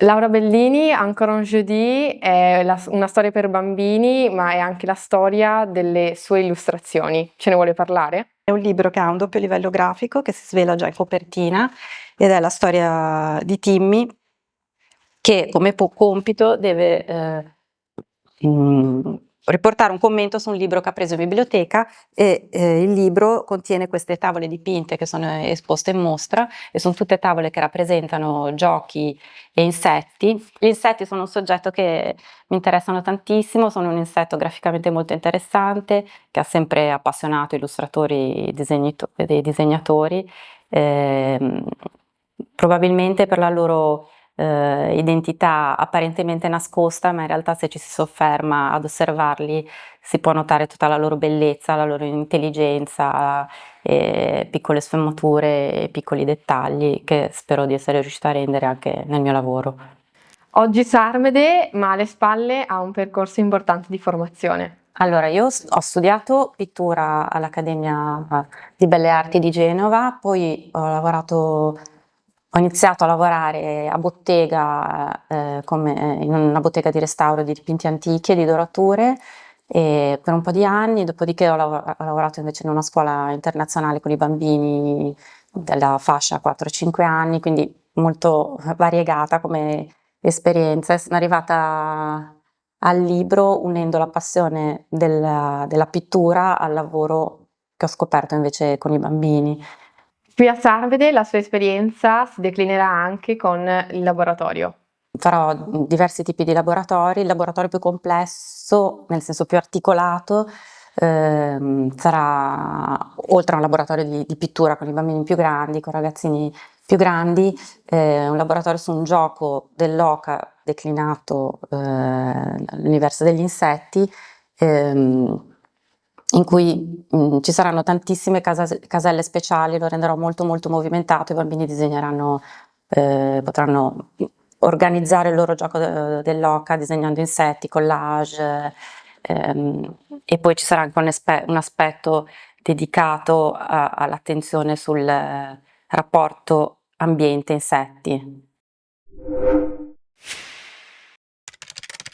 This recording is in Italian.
Laura Bellini, Ancora un jeudi, è una storia per bambini, ma è anche la storia delle sue illustrazioni. Ce ne vuole parlare? È un libro che ha un doppio livello grafico che si svela già in copertina ed è la storia di Timmy che come compito deve riportare un commento su un libro che ha preso in biblioteca e il libro contiene queste tavole dipinte che sono esposte in mostra e sono tutte tavole che rappresentano giochi e insetti. Gli insetti sono un soggetto che mi interessano tantissimo, sono un insetto graficamente molto interessante che ha sempre appassionato illustratori e dei disegnatori, probabilmente per la loro identità apparentemente nascosta, ma in realtà se ci si sofferma ad osservarli si può notare tutta la loro bellezza, la loro intelligenza, piccole sfumature e piccoli dettagli che spero di essere riuscita a rendere anche nel mio lavoro. Oggi Sarmede, ma alle spalle ha un percorso importante di formazione. Allora, io ho studiato pittura all'Accademia di Belle Arti di Genova, poi ho iniziato a lavorare a bottega, in una bottega di restauro di dipinti antichi e di dorature per un po' di anni, dopodiché ho lavorato invece in una scuola internazionale con i bambini della fascia 4-5 anni, quindi molto variegata come esperienza. Sono arrivata al libro unendo la passione della pittura al lavoro che ho scoperto invece con i bambini. Qui a Sarvede la sua esperienza si declinerà anche con il laboratorio. Farò diversi tipi di laboratori, il laboratorio più complesso, nel senso più articolato, sarà oltre a un laboratorio di pittura con i bambini più grandi, con ragazzini più grandi, un laboratorio su un gioco dell'oca declinato nell'universo degli insetti, in cui ci saranno tantissime caselle speciali, lo renderò molto molto movimentato, i bambini disegneranno, potranno organizzare il loro gioco dell'oca disegnando insetti, collage, e poi ci sarà anche un aspetto dedicato all'attenzione sul rapporto ambiente-insetti.